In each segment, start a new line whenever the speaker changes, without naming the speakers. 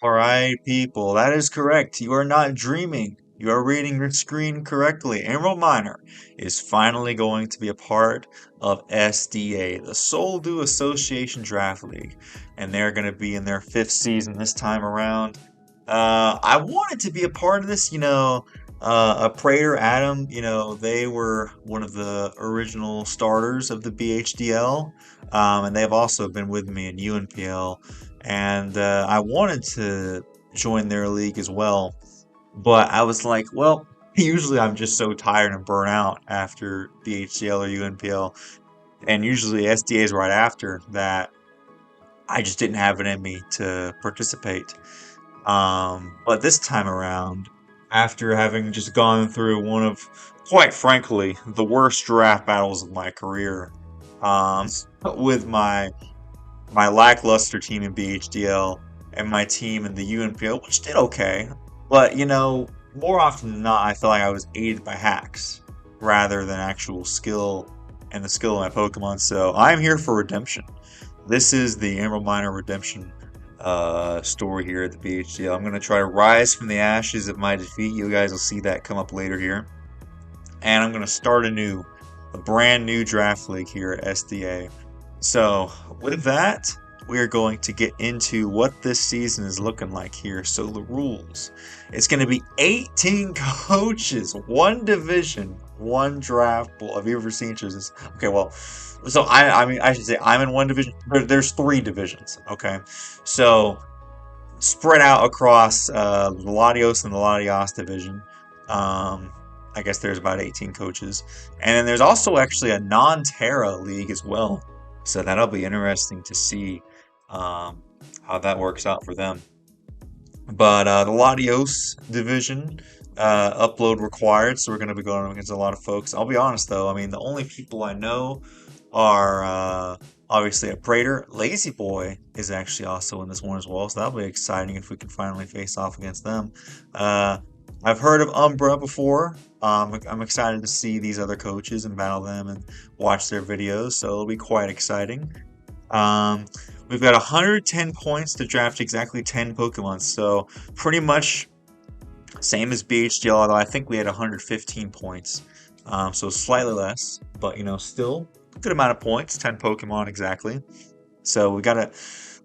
All right, people, that is correct. You are not dreaming. You are reading your screen correctly. Emerald Miner is finally going to be a part of SDA, the Soldu Association Draft League, and they're going to be in their fifth season this time around. I wanted to be a part of this, Aprater, Adam, they were one of the original starters of the BHDL, and they've also been with me in UNPL and I wanted to join their league as well, but I was like, well, usually I'm just so tired and burnt out after BHDL or UNPL, and usually SDA is right after that. I just didn't have it in me to participate. But this time around, after having just gone through one of, quite frankly, the worst draft battles of my career, um, with my lackluster team in BHDL and my team in the UNPO, which did okay. But, more often than not, I feel like I was aided by hacks rather than actual skill and the skill of my Pokemon. So I'm here for redemption. This is the Emerald Miner redemption story here at the BHDL. I'm going to try to rise from the ashes of my defeat. You guys will see that come up later here. And I'm going to start a brand new draft league here at SDA. So, with that, we are going to get into what this season is looking like here. So, the rules. It's going to be 18 coaches, one division, one draft pool. Have you ever seen this? Okay, well, so I mean, I should say I'm in one division. There's three divisions, okay? So, spread out across the Latios and the Latios division. I guess there's about 18 coaches. And then there's also actually a non-Terra league as well. So that'll be interesting to see how that works out for them. But the Latios division, upload required, so we're going to be going against a lot of folks. I'll be honest though, I mean, the only people I know are obviously Aprater. Lazyboi is actually also in this one as well, so that'll be exciting if we can finally face off against them. I've heard of Umbra before. I'm excited to see these other coaches and battle them and watch their videos, so it'll be quite exciting. Um, we've got 110 points to draft exactly 10 Pokemon, so pretty much same as BHDL, although I think we had 115 points, so slightly less, but still a good amount of points, 10 Pokemon exactly. So we gotta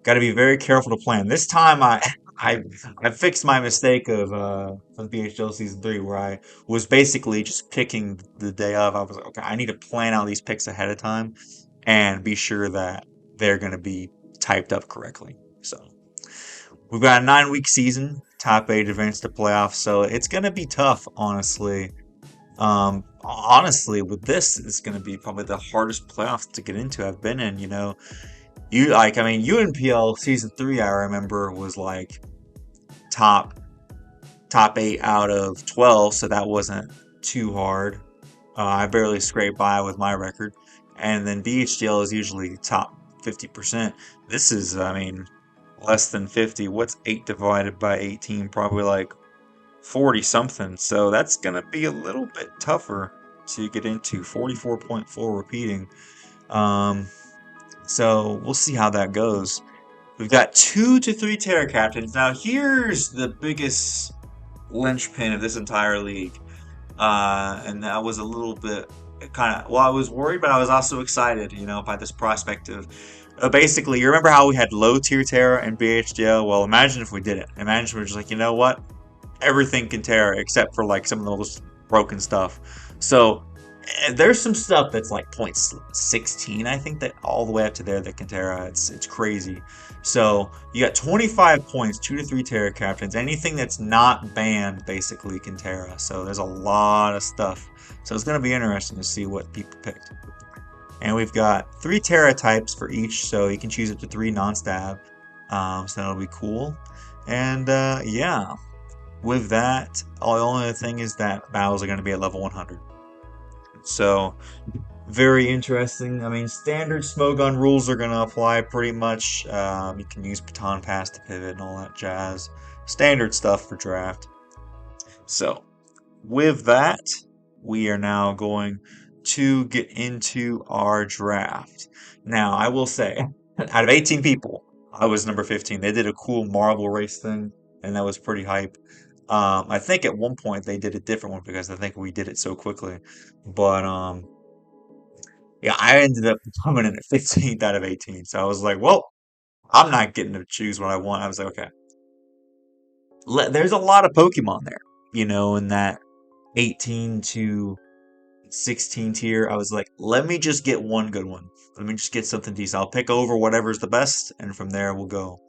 be very careful to plan. This time I I fixed my mistake of from BHL season 3 where I was basically just picking the day of. I was like, okay, I need to plan out these picks ahead of time and be sure that they're gonna be typed up correctly. So we've got a 9-week season, top 8 advance to playoffs, so it's gonna be tough, honestly. Honestly, with this, it's gonna be probably the hardest playoffs to get into I've been in, I mean, UNPL season 3, I remember, was like top top 8 out of 12, so that wasn't too hard. I barely scraped by with my record. And then BHDL is usually top 50%. This is, I mean, less than 50. What's 8 divided by 18? Probably like 40 something. So that's going to be a little bit tougher to get into. 44.4 repeating. Um, so we'll see how that goes. We've got 2 to 3 Terra Captains. Now here's the biggest linchpin of this entire league. And that was a little bit kind of, well, I was worried, but I was also excited, by this prospect of basically, you remember how we had low tier Terra and BHDL? Well, imagine if we did it. Imagine if we we're just like, you know what? Everything can Terra except for like some of the most broken stuff. So there's some stuff that's like 0.16, I think, that all the way up to there that can Terra. It's crazy. So you got 25 points, 2 to 3 Terra Captains. Anything that's not banned basically can Terra. So there's a lot of stuff. So it's going to be interesting to see what people picked. And we've got 3 Terra types for each, so you can choose up to 3 non-stab. So that'll be cool. And yeah, with that, the only thing is that battles are going to be at level 100. So, very interesting. I mean, standard Smogon rules are going to apply pretty much. You can use Baton Pass to pivot and all that jazz. Standard stuff for draft. So, with that, we are now going to get into our draft. Now, I will say, out of 18 people, I was number 15. They did a cool marble race thing, and that was pretty hype. I think at one point they did a different one because I think we did it so quickly. But yeah, I ended up coming in at 15th out of 18. So I was like, well, I'm not getting to choose what I want. I was like, okay, there's a lot of Pokemon there, in that 18 to 16 tier. I was like, let me just get one good one. Let me just get something decent. I'll pick over whatever's the best, and from there we'll go.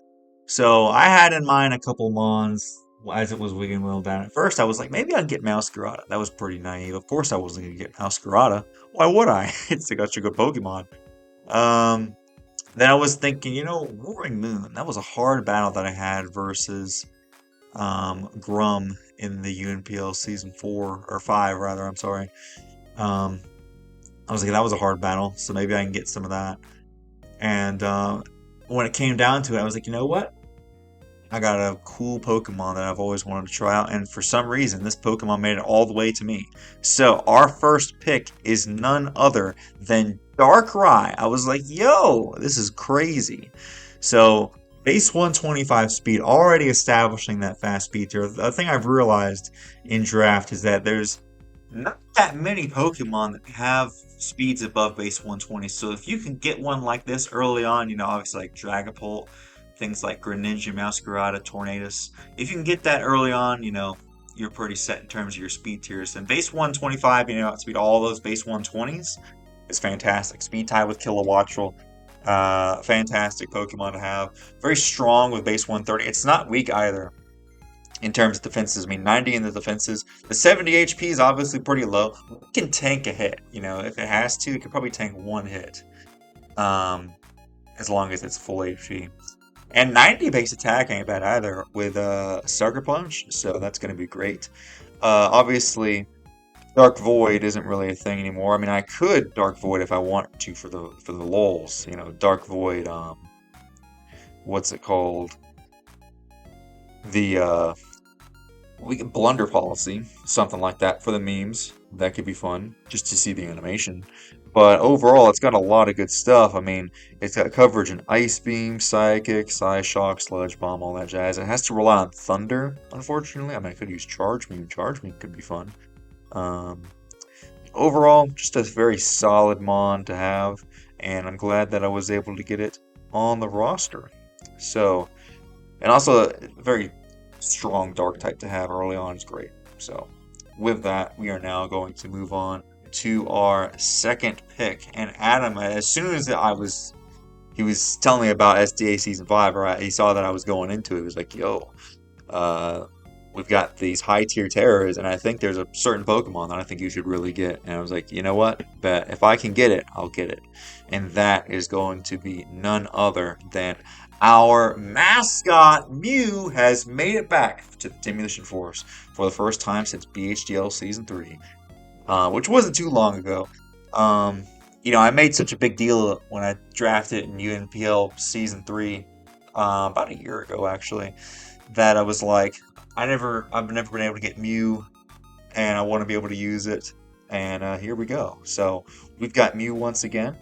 So I had in mind a couple Mons as it was wigging well down. At first, I was like, maybe I'd get Masquerada. That was pretty naive. Of course, I wasn't going to get Masquerada. Why would I? It's such a good Pokemon. Um, then I was thinking, Roaring Moon. That was a hard battle that I had versus Grum in the UNPL season 4 or 5, rather. I'm sorry. Um, I was like, that was a hard battle, so maybe I can get some of that. And when it came down to it, I was like, you know what? I got a cool Pokemon that I've always wanted to try out, and for some reason, this Pokemon made it all the way to me. So, our first pick is none other than Darkrai. I was like, yo, this is crazy. So, base 125 speed, already establishing that fast speed tier. The thing I've realized in draft is that there's not that many Pokemon that have speeds above base 120. So if you can get one like this early on, obviously like Dragapult, things like Greninja, Masquerada, Tornadus. If you can get that early on, you're pretty set in terms of your speed tiers. And base 125, outspeed all those base 120s is fantastic. Speed tie with Kilowattrel. Fantastic Pokemon to have. Very strong with base 130. It's not weak either in terms of defenses. I mean, 90 in the defenses. The 70 HP is obviously pretty low. It can tank a hit. If it has to, it can probably tank one hit. As long as it's full HP. And 90 base attack ain't bad either with Sucker Punch, so that's going to be great. Obviously, Dark Void isn't really a thing anymore. I mean, I could Dark Void if I wanted to for the lulz. Dark Void. What's it called? The we get Blunder Policy, something like that for the memes. That could be fun, just to see the animation. But overall, it's got a lot of good stuff. I mean, it's got coverage in Ice Beam, Psychic, Psyshock, Sludge Bomb, all that jazz. It has to rely on Thunder, unfortunately. I mean, I could use Charge Beam. Charge Beam could be fun. Um, Overall, just a very solid Mon to have, and I'm glad that I was able to get it on the roster. So, and also a very strong Dark type to have early on is great. So, with that, we are now going to move on to our second pick. And Adam, as soon as he was telling me about SDA Season 5, or he saw that I was going into it, he was like, yo, we've got these high tier terrors, and I think there's a certain Pokemon that I think you should really get. And I was like, you know what? Bet if I can get it, I'll get it. And that is going to be none other than our mascot Mew has made it back to the Stimulation Force for the first time since BHDL Season 3, which wasn't too long ago. I made such a big deal when I drafted in UNPL Season 3 about a year ago, actually, that I was like, I've never been able to get Mew, and I want to be able to use it, and here we go. So we've got Mew once again,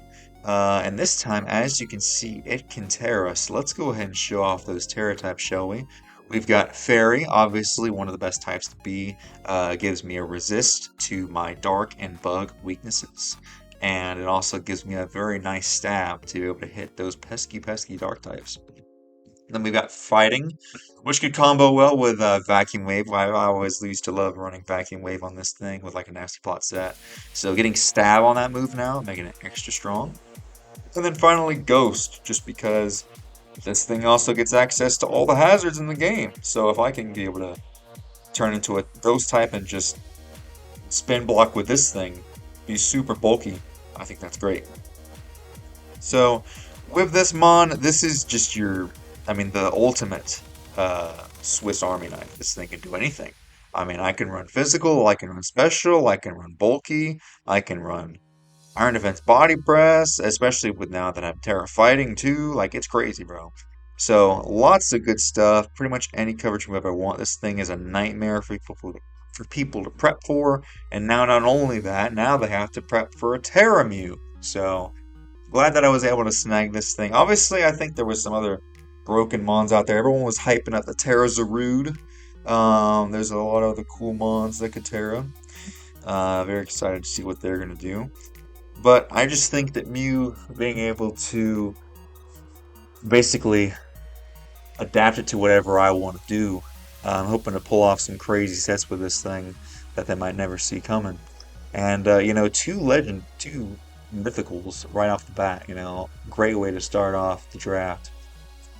and this time, as you can see, it can Terra. So let's go ahead and show off those Terra types, shall we? We've got Fairy, obviously one of the best types to be. Gives me a resist to my Dark and Bug weaknesses, and it also gives me a very nice stab to be able to hit those pesky Dark types. Then we've got Fighting, which could combo well with Vacuum Wave. I always used to love running Vacuum Wave on this thing with like a Nasty Plot set. So getting Stab on that move now, making it extra strong. And then finally Ghost, just because this thing also gets access to all the hazards in the game. So if I can be able to turn into a Ghost type and just spin block with this thing, be super bulky, I think that's great. So with this Mon, this is just the ultimate Swiss Army knife. This thing can do anything. I mean, I can run physical, I can run special, I can run bulky, I can run Iron Defense Body Press, especially with now that I'm Terra Fighting too. Like, it's crazy, bro. So, lots of good stuff. Pretty much any coverage move I want. This thing is a nightmare for people to prep for. And now, not only that, now they have to prep for a Terra Mew. So, glad that I was able to snag this thing. Obviously, I think there was some other broken mons out there. Everyone was hyping up the Terra Zarude. There's a lot of other cool mons that could Terra. Very excited to see what they're gonna do. But I just think that Mew being able to basically adapt it to whatever I want to do. I'm hoping to pull off some crazy sets with this thing that they might never see coming. And two mythicals right off the bat. Great way to start off the draft.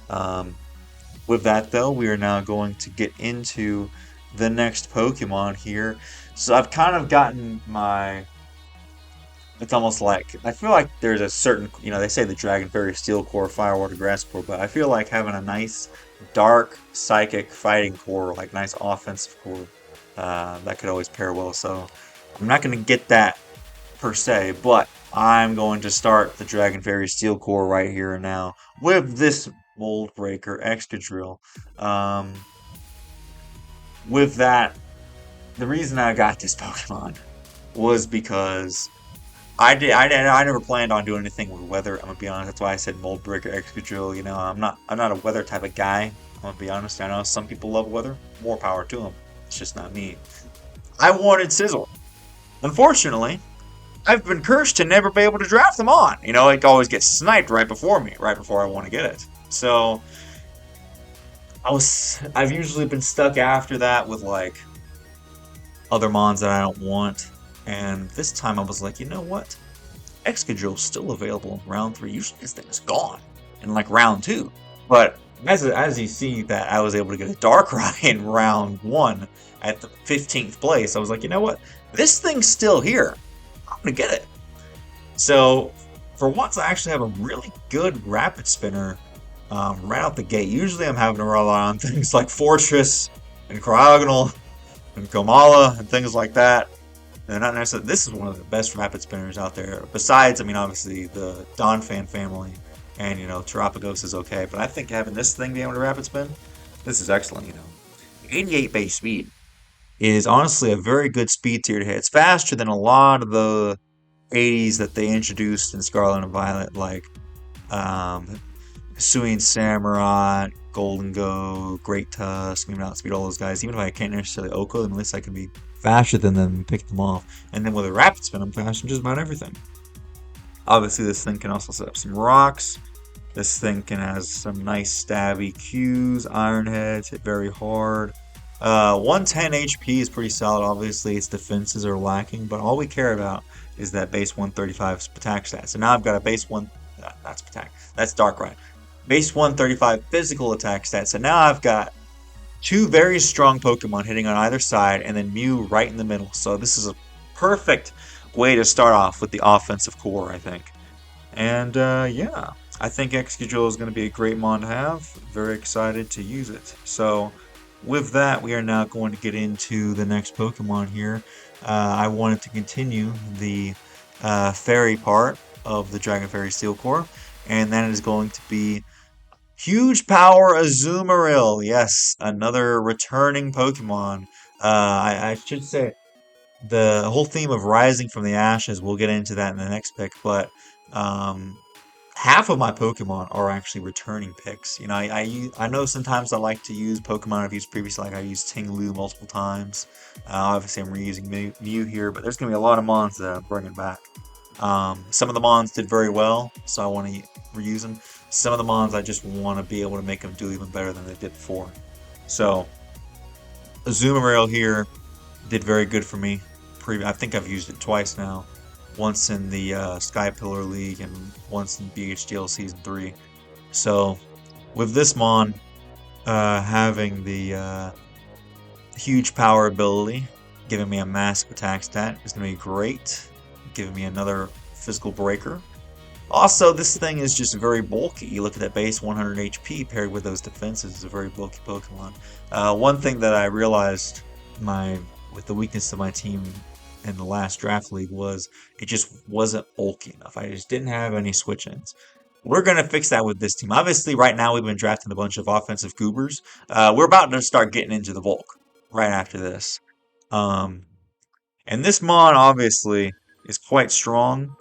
Um, with that though, we are now going to get into the next Pokemon here. So I've kind of gotten my. It's almost like I feel like there's a certain, they say the Dragon Fairy Steel Core, Fire Water Grass Core, but I feel like having a nice dark psychic fighting core, like nice offensive core, that could always pair well. So I'm not going to get that per se, but I'm going to start the Dragon Fairy Steel Core right here and now with this Mold Breaker Excadrill. Um, with that, the reason I got this Pokemon was because I never planned on doing anything with weather. I'm gonna be honest. That's why I said Mold Breaker Excadrill. I'm not a weather type of guy. I'm gonna be honest. I know some people love weather. More power to them. It's just not me. I wanted Sizzle. Unfortunately, I've been cursed to never be able to draft them on. It always gets sniped right before me, right before I want to get it. So I've usually been stuck after that with like other mons that I don't want. And this time I was like, you know what? Excadrill's still available in round 3. Usually this thing is gone in like round 2. But as you see that I was able to get a Darkrai in round 1 at the 15th place, I was like, you know what? This thing's still here. I'm gonna get it. So for once, I actually have a really good Rapid Spinner right out the gate. Usually I'm having to rely on things like Fortress and Cryogonal and Komala and things like that. And not necessarily. This is one of the best Rapid Spinners out there. Besides, obviously the Donphan family, and Terapagos is okay. But I think having this thing be able to Rapid Spin, this is excellent. 88 base speed is honestly a very good speed tier to hit. It's faster than a lot of the 80s that they introduced in Scarlet and Violet, like Hisuian Samurai, Golden Go, Great Tusk, maybe not speed all those guys. Even if I can't necessarily Oko them, at least I can be faster than them and pick them off. And then with a Rapid Spin, I'm faster in just about everything. Obviously, this thing can also set up some rocks. This thing can have some nice stabby Qs, Iron Heads, hit very hard. 110 HP is pretty solid. Obviously, its defenses are lacking, but all we care about is that base 135 attack stat. So now I've got a base 1... That's attack. That's Darkrai. Base 135 physical attack stat. So now I've got two very strong Pokemon hitting on either side, and then Mew right in the middle. So this is a perfect way to start off with the offensive core, I think. And yeah, I think Excadrill is going to be a great mon to have. Very excited to use it. So with that, we are now going to get into the next Pokemon here. I wanted to continue the fairy part of the Dragon Fairy Steel Core, and that is going to be Huge Power Azumarill. Yes, another returning Pokemon. I should say the whole theme of Rising from the Ashes, we'll get into that in the next pick, but half of my Pokemon are actually returning picks. I know sometimes I like to use Pokemon I've used previously, like I used Tinglu multiple times. Obviously, I'm reusing Mew here, but there's going to be a lot of mons that I'm bringing back. Some of the mons did very well, so I want to reuse them. Some of the mons I just want to be able to make them do even better than they did before. So, Azumarill here did very good for me. I think I've used it twice now. Once in the Sky Pillar League and once in BHDL Season 3. So, with this mon having the huge power ability, giving me a massive attack stat, is going to be great. Giving me another physical breaker. Also, this thing is just very bulky. You look at that base 100 HP paired with those defenses, it's a very bulky Pokemon. One thing that I realized with the weakness of my team in the last draft league was it just wasn't bulky enough. I just didn't have any switch-ins. We're going to fix that with this team. Obviously, right now we've been drafting a bunch of offensive goobers. We're about to start getting into the bulk right after this. And this mon, obviously, is quite strong.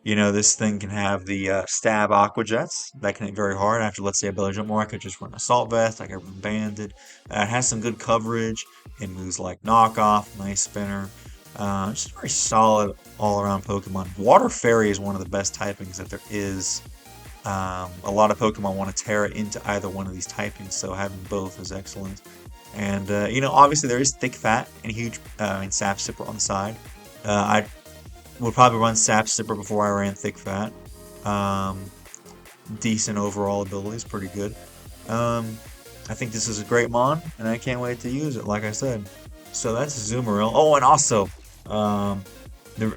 You know, this thing can have the stab aqua jets that can hit very hard. After, let's say, a belly jump more, I could just run assault vest. I could run banded. It has some good coverage. It moves like knockoff, nice spinner. Just a very solid all around Pokemon. Water Fairy is one of the best typings that there is. A lot of Pokemon want to tear it into either one of these typings, so having both is excellent. And you know, obviously there is thick fat and huge, Sap Sipper on the side. I would probably run Sap Sipper before I ran thick fat. Um, Decent overall abilities, pretty good. Um, I think this is a great mon, and I can't wait to use it. Like I said, so that's Azumarill. Oh, and also, um, the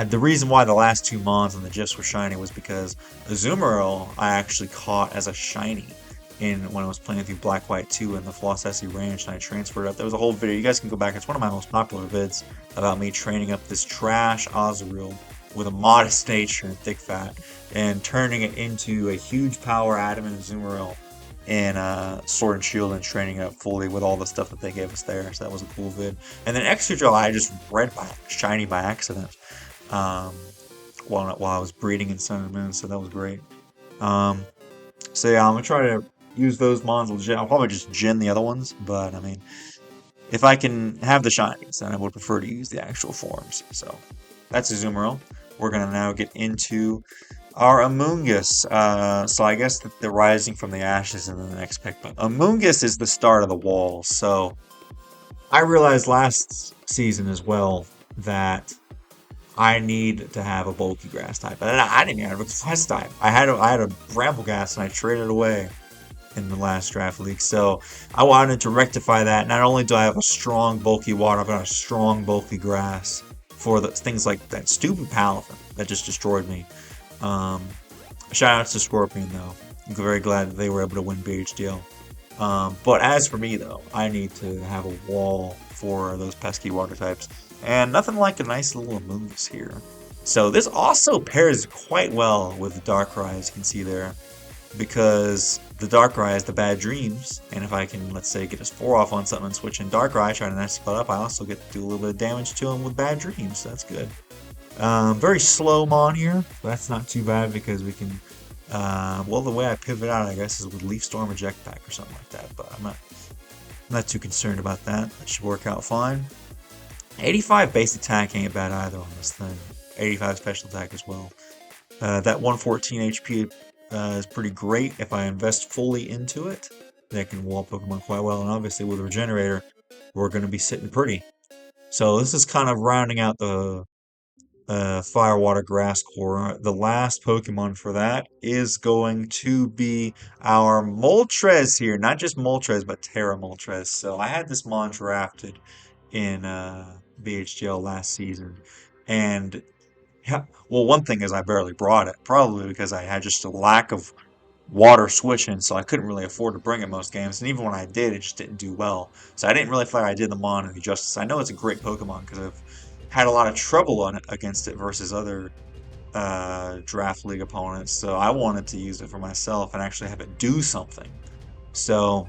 the reason why the last two mons on the GIFs were shiny was because Azumarill I actually caught as a shiny in when I was playing through Black White 2 in the Flossessie Ranch, and I transferred up. There was a whole video. You guys can go back. It's one of my most popular vids about me training up this trash Azurill with a modest nature and thick fat, and turning it into a huge power adamant Azumarill in Sword and Shield and training it up fully with all the stuff that they gave us there. So that was a cool vid. And then Excadrill I just read by shiny by accident um, while I was breeding in Sun and Moon, so that was great. Um, so yeah, I'm gonna try to use those mons legit. I'll probably just gin the other ones, but I mean, if I can have the shinies, then I would prefer to use the actual forms. So that's Azumarill. We're gonna now get into our Amoonguss. So I guess the rising from the ashes in the next pick, but Amoonguss is the start of the wall. So I realized last season as well that I need to have a bulky grass type. And I didn't even have a grass type. I had a Brambleghast and I traded away in the last draft league. So I wanted to rectify that. Not only do I have a strong bulky water, I've got a strong bulky grass for the things like that stupid Palafin that just destroyed me. Um, Shout outs to Scorpion though. I'm very glad that they were able to win BHDL. But as for me though, I need to have a wall for those pesky water types. And nothing like a nice little Amoonguss here. So this also pairs quite well with the Darkrai, as you can see there, because the Darkrai has the bad dreams, and if I can, let's say, get his 4 off on something and switch in Darkrai, try to nice split up, I also get to do a little bit of damage to him with bad dreams, so that's good. Very slow mon here, but that's not too bad because we can, well, the way I pivot out, I guess, is with Leaf Storm or Jetpack or something like that, but I'm not too concerned about that. That should work out fine. 85 base attack ain't bad either on this thing. 85 special attack as well. That 114 HP is pretty great if I invest fully into it. That can wall Pokemon quite well, and obviously with Regenerator, we're going to be sitting pretty. So this is kind of rounding out the Fire, Water, Grass core. The last Pokemon for that is going to be our Moltres here. Not just Moltres, but Terra Moltres. So I had this mon drafted in BHDL last season. And yeah, well, one thing is I barely brought it, probably because I had just a lack of water switching, so I couldn't really afford to bring it most games. And even when I did, it just didn't do well. So I didn't really feel like I did the mon any justice. I know it's a great Pokemon because I've had a lot of trouble on it against it versus other draft league opponents. So I wanted to use it for myself and actually have it do something. So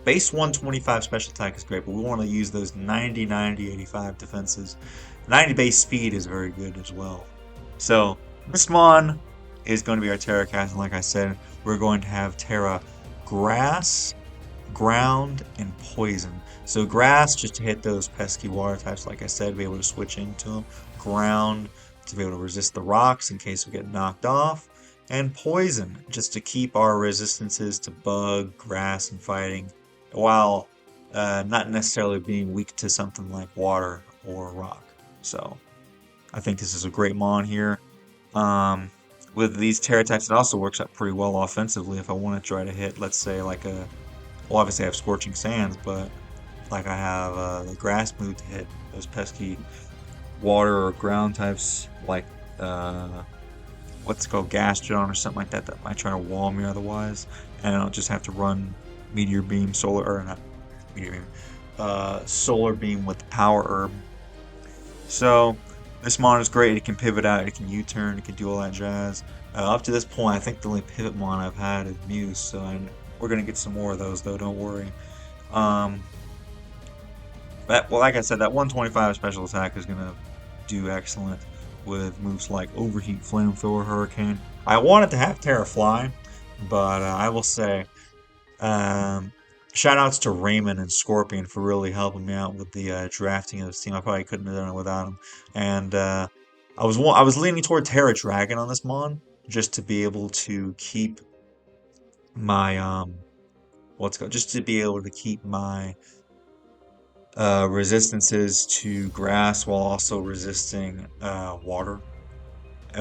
base 125 special attack is great, but we want to use those 90, 90, 85 defenses. 90 base speed is very good as well. So this mon is going to be our Terra cast, and like I said, we're going to have Terra Grass, Ground, and Poison. So Grass just to hit those pesky water types, like I said, be able to switch into them. Ground to be able to resist the rocks in case we get knocked off. And Poison just to keep our resistances to bug, grass, and fighting, while not necessarily being weak to something like water or rock. So I think this is a great mon here. With these Terra types, it also works out pretty well offensively if I want to try to hit, let's say, like a... Well, obviously I have Scorching Sands, but like I have the Grass move to hit those pesky water or ground types, like what's it called, Gastrodon or something like that, that might try to wall me otherwise, and I don't just have to run Meteor Beam, Solar, or not Meteor Beam, Solar Beam with the Power Herb. So this mon is great. It can pivot out, it can U-turn, it can do all that jazz. Up to this point, I think the only pivot mon I've had is Muse, so we're gonna get some more of those though. Don't worry. Well, like I said, that 125 special attack is gonna do excellent. with moves like Overheat, Flamethrower, Hurricane. I wanted to have Terra Fly, but I will say, um, shout outs to Raymond and Scorpion for really helping me out with the drafting of this team. I probably couldn't have done it without them. And I was leaning toward Terra Dragon on this mon just to be able to keep my just to be able to keep my resistances to grass while also resisting water.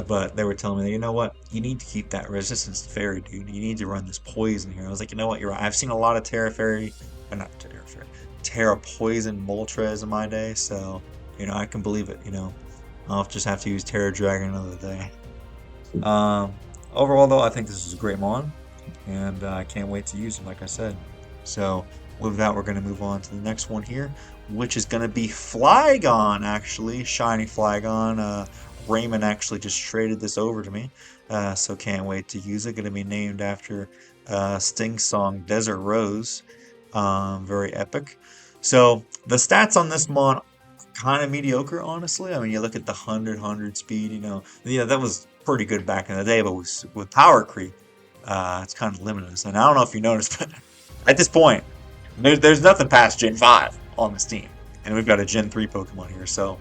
But they were telling me, you know what, you need to keep that resistance to fairy, dude. You need to run this poison here. I was like, you know what, you're right. I've seen a lot of Terra Fairy, not Terra Fairy, Terra Poison Moltres in my day, so I can believe it. I'll just have to use Terra Dragon another day. Overall, though, I think this is a great mon, and I can't wait to use him, like I said. So, with that, we're going to move on to the next one here, which is going to be Flygon, actually. Shiny Flygon. Raymond actually just traded this over to me, so can't wait to use it. Going to be named after Sting Song Desert Rose. Very epic. So, the stats on this mon kind of mediocre, honestly. I mean, you look at the 100 speed, that was pretty good back in the day, but with power creep, it's kind of limited. And I don't know if you noticed, but at this point, there's nothing past Gen 5 on this team, and we've got a Gen 3 Pokemon here, so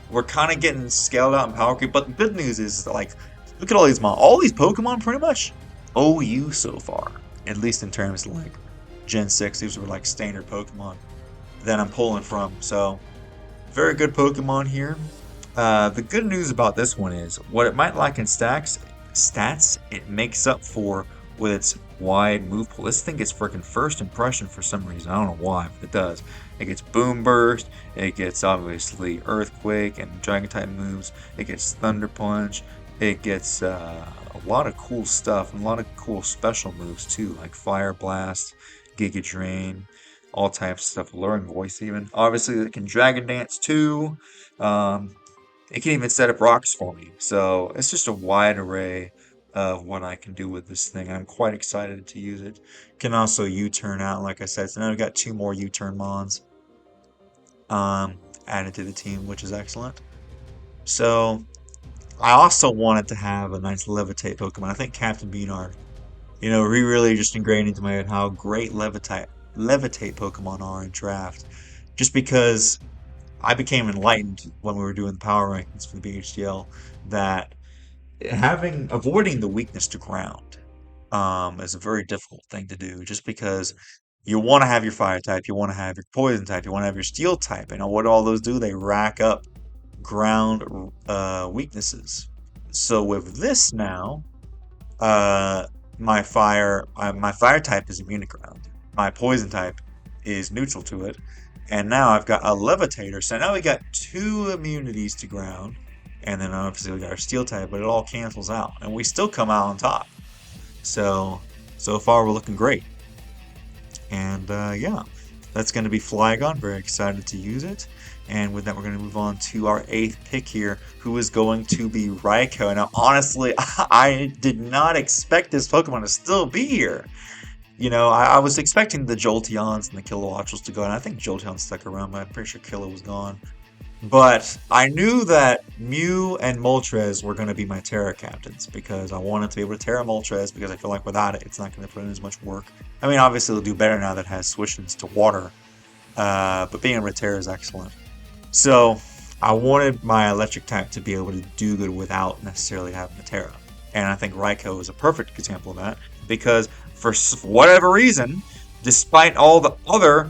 we're kind of getting scaled out in power creep. But the good news is, like, look at all these Pokemon pretty much OU so far, at least in terms of like Gen 6. These were like standard Pokemon that I'm pulling from, so very good Pokemon here. The good news about this one is what it might lack in stats, it makes up for with its wide move pool. This thing gets freaking first impression for some reason. I don't know why, but it does. It gets Boom Burst. It gets obviously Earthquake and Dragon type moves. It gets Thunder Punch. It gets a lot of cool stuff and a lot of cool special moves too, like Fire Blast, Giga Drain, all types of stuff. Alluring Voice even. Obviously, it can Dragon Dance too. It can even set up rocks for me. So it's just a wide array of what I can do with this thing. I'm quite excited to use it. Can also U-turn out, like I said. So now we've got 2 more U-turn mons added to the team, which is excellent. So I also wanted to have a nice Levitate Pokemon. I think Captain Beanard, he really just ingrained into my head how great Levitate Pokemon are in draft. Just because I became enlightened when we were doing the power rankings for the BHDL that avoiding the weakness to ground is a very difficult thing to do, just because you want to have your fire type, you want to have your poison type, you want to have your steel type, and what all those do, they rack up ground weaknesses. So with this now, my fire type is immune to ground, my poison type is neutral to it, and now I've got a Levitator, so now we got 2 immunities to ground. And then obviously we got our steel type, but it all cancels out. And we still come out on top. So far we're looking great. And yeah, that's going to be Flygon. Very excited to use it. And with that, we're going to move on to our 8th pick here, who is going to be Raikou. Now, honestly, I did not expect this Pokemon to still be here. I was expecting the Jolteons and the Kilowattrels to go, and I think Jolteon stuck around, but I'm pretty sure Kilo was gone. But I knew that Mew and Moltres were going to be my Terra captains, because I wanted to be able to Terra Moltres, because I feel like without it, it's not going to put in as much work. I mean, obviously it'll do better now that it has switch-ins to water, but being able to Terra is excellent. So I wanted my electric type to be able to do good without necessarily having a Terra. And I think Raikou is a perfect example of that, because for whatever reason, despite all the other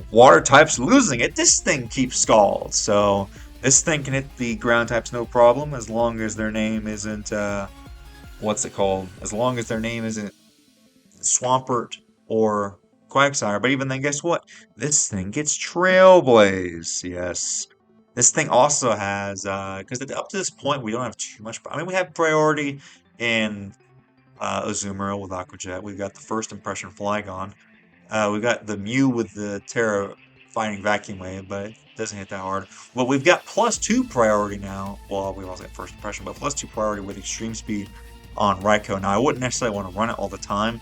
water types losing it, this thing keeps Scald. So this thing can hit the ground types no problem, as long as their name isn't what's it called? As long as their name isn't Swampert or Quagsire. But even then, guess what? This thing gets Trailblaze. Yes. This thing also has because up to this point we don't have too much. I mean, we have priority in Azumarill with Aqua Jet. We've got the first impression Flygon. We've got the Mew with the Terra fighting Vacuum Wave, but it doesn't hit that hard. Well, we've got +2 priority now. Well, we also got first impression, but +2 priority with Extreme Speed on Raikou. Now, I wouldn't necessarily want to run it all the time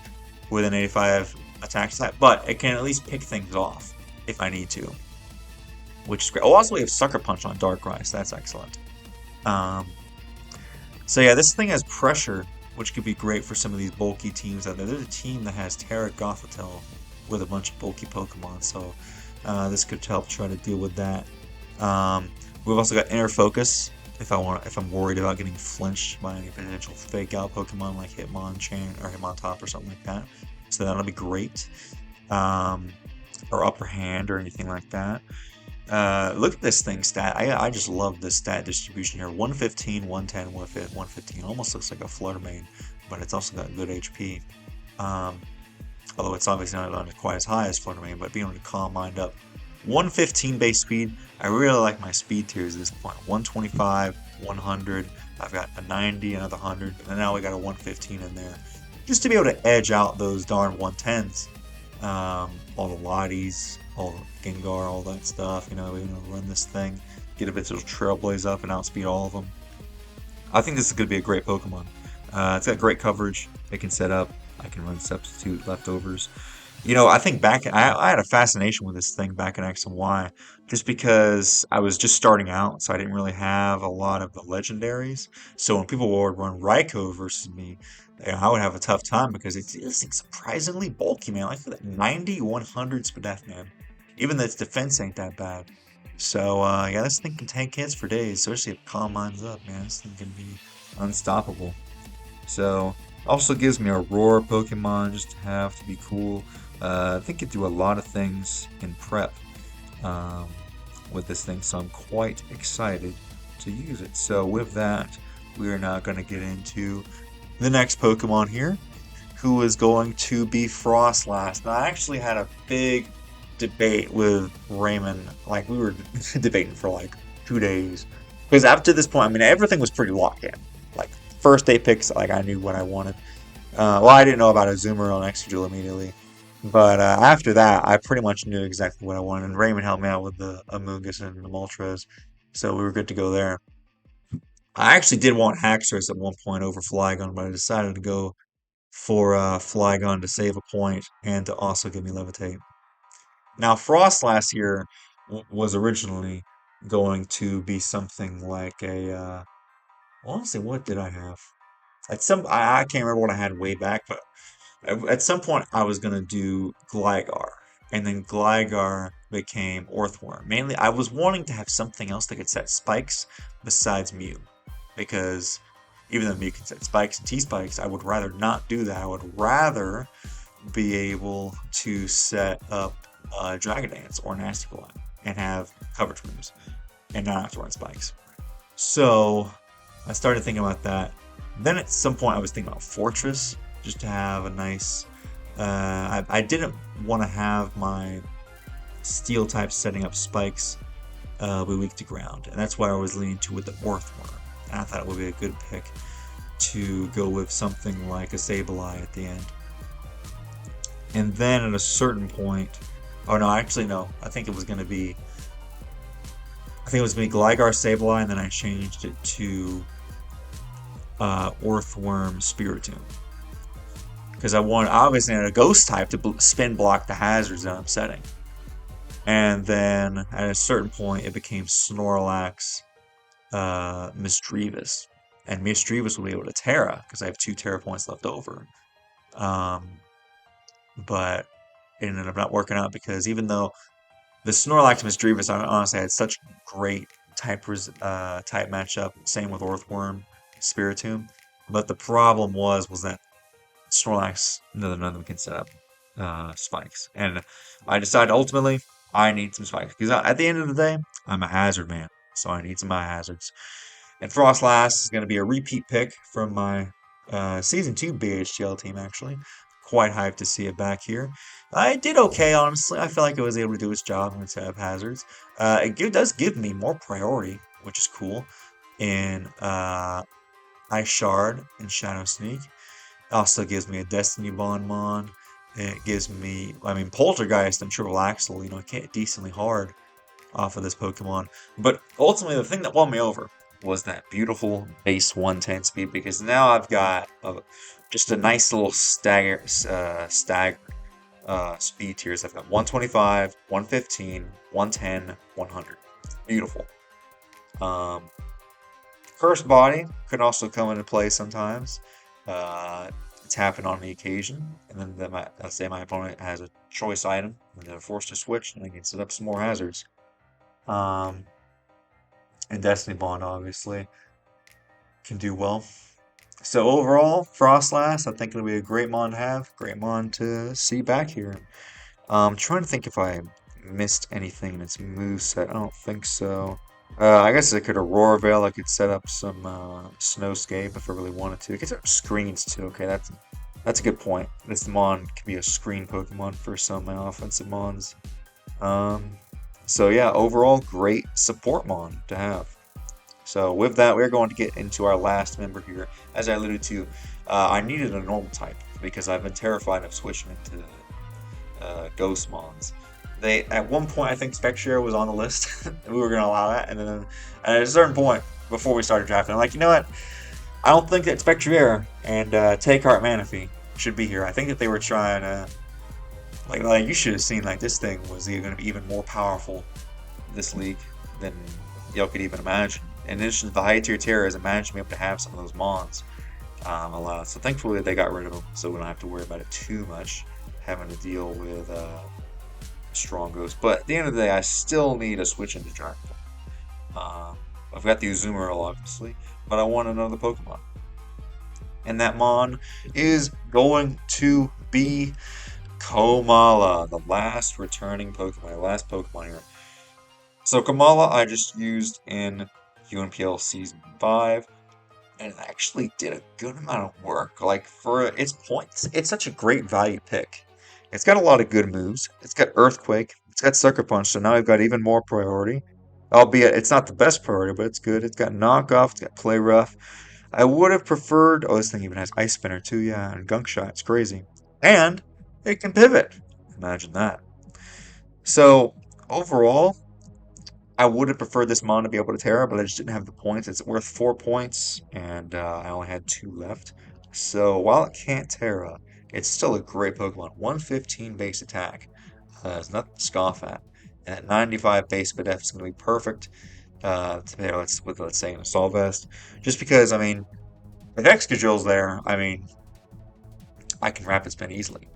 with an 85 attack stat, but it can at least pick things off if I need to, which is great. Oh, also we have Sucker Punch on Darkrai, so that's excellent. Um, so yeah, this thing has pressure, which could be great for some of these bulky teams out there. There's a team that has Terra Gothitelle with a bunch of bulky Pokemon, so this could help try to deal with that. Um, we've also got Inner Focus if I'm worried about getting flinched by any potential fake out Pokemon like Hitmonchan or Hitmontop or something like that. So that'll be great. Um, or Upper Hand or anything like that. Look at this thing stat. I just love this stat distribution here. 115, 110, 115. Almost looks like a Flutter Mane, but it's also got good HP. Um, although it's obviously not quite as high as Flutter Mane, but being able to calm mind up. 115 base speed. I really like my speed tiers at this point. 125, 100. I've got a 90, another 100, and now we got a 115 in there. Just to be able to edge out those darn 110s. All the Lotties, all the Gengar, all that stuff. You know, we're gonna run this thing, get a bit of Trailblaze up, and outspeed all of them. I think this is gonna be a great Pokemon. It's got great coverage. It can set up. I can run substitute leftovers. You know, I think I had a fascination with this thing back in X and Y, just because I was just starting out, so I didn't really have a lot of the legendaries. So when people would run Raikou versus me, you know, I would have a tough time because this thing's surprisingly bulky, man. Like that 90, 100 Spadef, man. Even though its defense ain't that bad. So yeah, this thing can tank hits for days, especially if Calm Mind's up, man. This thing can be unstoppable. So also gives me a Roar Pokemon just to have to be cool. I think it do a lot of things in prep um, with this thing, so I'm quite excited to use it. So with that, we are now going to get into the next Pokemon here, who is going to be Frostlass. Now, I actually had a big debate with Raymond. Like, we were debating for like 2 days. Because after this point, I mean, everything was pretty locked in. Like, first 8 picks, like, I knew what I wanted. Well, I didn't know about Azumarill and Excadrill immediately. But after that, I pretty much knew exactly what I wanted. And Raymond helped me out with the Amoonguss and the Moltres. So we were good to go there. I actually did want Haxorus at one point over Flygon, but I decided to go for Flygon to save a point and to also give me Levitate. Now, Frostlass here was originally going to be something like a. Honestly, what did I have? I can't remember what I had way back, but at some point I was gonna do Gligar, and then Gligar became Earthworm. Mainly, I was wanting to have something else that could set spikes besides Mew, because even though Mew can set spikes and T-spikes, I would rather not do that. I would rather be able to set up Dragon Dance or Nasty Plot and have coverage moves and not have to run spikes. So I started thinking about that. Then at some point I was thinking about Fortress, just to have a nice. I didn't want to have my Steel type setting up spikes be weak to ground, and that's why I was leaning to with the Earthworm. And I thought it would be a good pick to go with something like a Sableye at the end. And then at a certain point, oh no, actually no, I think it was going to be. I think it was going to be Gligar Sableye, and then I changed it to Earthworm Spiritomb. Because I obviously had a Ghost type to spin block the hazards that I'm setting. And then at a certain point, it became Snorlax, Misdreavus. And Misdreavus will be able to Terra, because I have 2 Terra points left over. But it ended up not working out because even though the Snorlax Misdreavus, I honestly had such great type matchup, same with Earthworm, Spiritomb. But the problem was that Snorlax, none of them can set up spikes. And I decided ultimately I need some spikes. Because at the end of the day, I'm a hazard man. So I need some hazards. And Frostlass is going to be a repeat pick from my Season 2 BHDL team, actually. Quite hyped to see it back here. I did okay, honestly. I feel like I was able to do its job and set up hazards. It does give me more priority, which is cool, in Ice Shard and Shadow Sneak. Also gives me a Destiny Bonmon. It gives me, I mean, Poltergeist and Triple Axle, you know, it hit decently hard off of this Pokemon. But ultimately, the thing that won me over was that beautiful base 110 speed, because now I've got just a nice little stagger speed tiers. I've got 125, 115, 110, 100. Beautiful. First body could also come into play sometimes. It's happened on the occasion, and then let's say my opponent has a choice item, and they're forced to switch, and I can set up some more hazards. And Destiny Bond obviously can do well. So overall, Frostlass, I think it'll be a great mon to have, great mon to see back here. I'm trying to think if I missed anything in its moveset. I don't think so. I guess I could Aurora Veil. I could set up some Snowscape if I really wanted to. I could set up screens too. Okay, that's a good point. This mon could be a screen Pokemon for some of my offensive mons. So yeah, overall, great support mon to have. So with that, we're going to get into our last member here. As I alluded to, I needed a normal type because I've been terrified of switching into Ghost Mons. At one point, I think Spectre was on the list. We were going to allow that, and then at a certain point before we started drafting, I'm like, you know what? I don't think that Spectre and Take Heart Manaphy should be here. I think that they were trying to, like you should have seen, like this thing was going to be even more powerful this league than y'all could even imagine. In addition to the high tier terrors, it managed to be able to have some of those mons allowed. So thankfully they got rid of them, so we don't have to worry about it too much, having to deal with strong ghosts. But at the end of the day, I still need a switch into Dragon Ball. I've got the Azumarill, obviously, but I want another Pokemon. And that mon is going to be Komala, the last returning Pokemon, the last Pokemon here. So Komala I just used in UNPL Season 5, and it actually did a good amount of work. Like, for its points, it's such a great value pick. It's got a lot of good moves. It's got Earthquake. It's got Sucker Punch, so now I've got even more priority. Albeit, it's not the best priority, but it's good. It's got Knockoff. It's got Play Rough. I would have preferred... Oh, this thing even has Ice Spinner, too, yeah, and Gunk Shot. It's crazy. And it can pivot. Imagine that. So, overall, I would have preferred this mon to be able to Terra, but I just didn't have the points. It's worth 4 points, and I only had 2 left. So while it can't Terra, it's still a great Pokemon. 115 base attack. It's nothing to scoff at. And at 95 base def is going to be perfect to pair with, let's say, an Assault Vest. Just because, I mean, if Excadrill's there, I mean, I can Rapid Spin easily.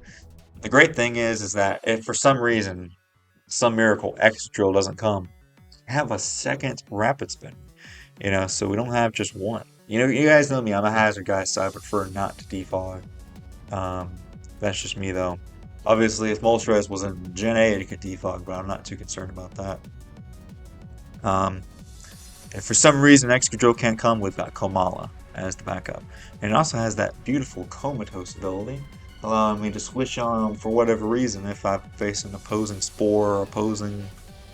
The great thing is that if for some reason, some miracle, Excadrill doesn't come, have a second Rapid Spin, so we don't have just one. You guys know me, I'm a hazard guy, so I prefer not to defog. That's just me though. Obviously, if Moltres was in Gen 8, it could defog, but I'm not too concerned about that. If for some reason Excadrill can't come, we've got Komala as the backup. And it also has that beautiful Comatose ability, allowing me to switch on for whatever reason if I face an opposing Spore or opposing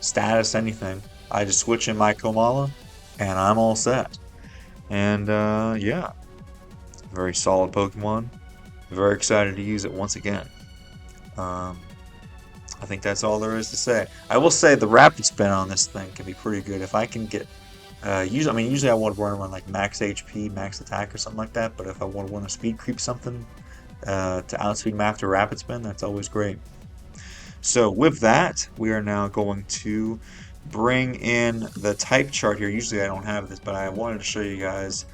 status, anything. I just switch in my Komala, and I'm all set. And, yeah. Very solid Pokemon. Very excited to use it once again. I think that's all there is to say. I will say the Rapid Spin on this thing can be pretty good. If I can get... usually I want to run like max HP, max attack, or something like that. But if I want to speed creep something to outspeed map to Rapid Spin, that's always great. So with that, we are now going to bring in the type chart here. Usually I don't have this, but I wanted to show you guys,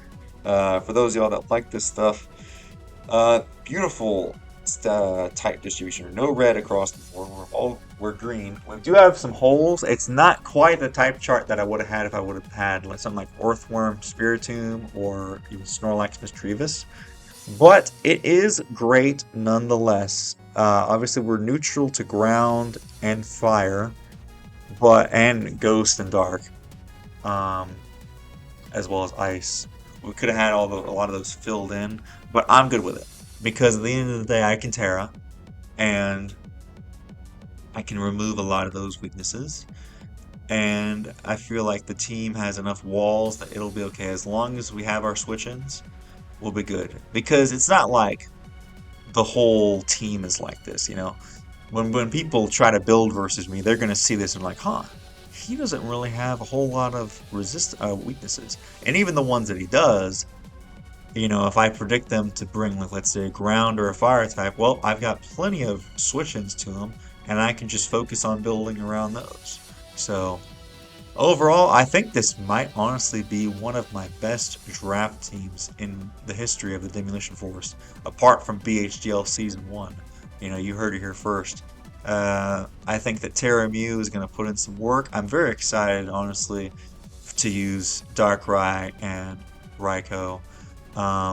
for those of y'all that like this stuff, beautiful type distribution. No red across the board. We're green. We do have some holes. It's not quite the type chart that I would have had if I would have had something like Earthworm, Spiritomb, or even Snorlax, Mischievous. But it is great nonetheless. Obviously, we're neutral to ground and fire, and ghost and dark, as well as ice. We could have had a lot of those filled in, but I'm good with it because at the end of the day, I can Terra, and I can remove a lot of those weaknesses. And I feel like the team has enough walls that it'll be okay as long as we have our switch-ins. We'll be good because it's not like the whole team is like this, When people try to build versus me, they're gonna see this and like, huh, he doesn't really have a whole lot of weaknesses, and even the ones that he does, if I predict them to bring, like, let's say, a ground or a fire type, well, I've got plenty of switch-ins to them, and I can just focus on building around those. So Overall, I think this might honestly be one of my best draft teams in the history of the Demolition Force, apart from BHDL Season 1. You know, you heard it here first. I think that Terra Mew is going to put in some work. I'm very excited, honestly, to use Darkrai and Raikou.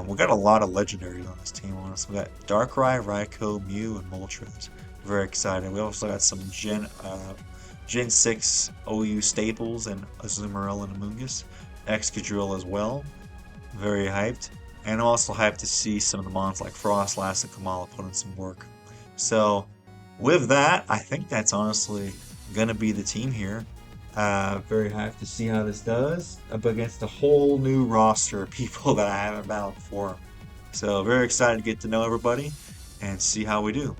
We got a lot of legendaries on this team, honestly. We got Darkrai, Raikou, Mew, and Moltres. Very excited. We also got some Gen 6 OU staples and Azumarill and Amoonguss. Excadrill as well. Very hyped. And I'm also hyped to see some of the mons like Frostlass and Kamala put in some work. So, with that, I think that's honestly going to be the team here. Very hyped to see how this does up against a whole new roster of people that I haven't battled before. So, very excited to get to know everybody and see how we do.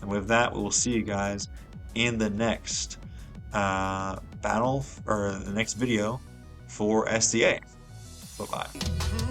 And with that, we will see you guys in the next battle or the next video for SDA. Bye bye.